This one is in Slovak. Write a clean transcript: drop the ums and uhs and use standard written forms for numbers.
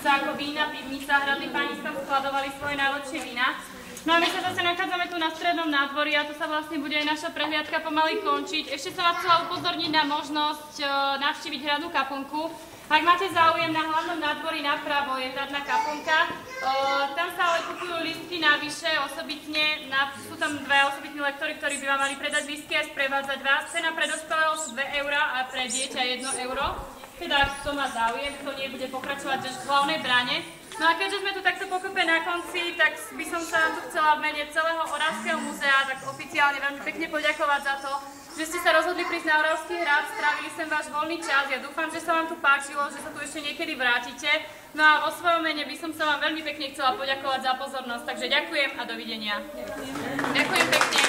Ako vína, pivnica, hradní páni tam skladovali svoje najlepšie vína. No a my sa zase nachádzame tu na strednom nádvorí a tu sa vlastne bude aj naša prehliadka pomaly končiť. Ešte som vás chcela upozorniť na možnosť navštíviť hradnú kaplnku. Ak máte záujem, na hlavnom nádvorí napravo je hradná kaplnka. Tam sa ale kupujú lístky navyše, osobitne, sú tam dva osobitní lektori, ktorí by vám mali predať lístky a sprevádzať vás. Cena pre dospelého sú 2 € a pre dieťa 1 €. Teda, kto má záujem, kto nie, bude pokračovať v hlavnej bráne. No a keďže sme tu takto pokope na konci, tak by som sa vám tu chcela v mene celého Oravského múzea tak oficiálne veľmi pekne poďakovať za to, že ste sa rozhodli prísť na Oravský hrad, strávili sem váš voľný čas. Ja dúfam, že sa vám tu páčilo, že sa tu ešte niekedy vrátite. No a vo svojom mene by som sa vám veľmi pekne chcela poďakovať za pozornosť. Takže ďakujem a dovidenia. Ďakujem pekne.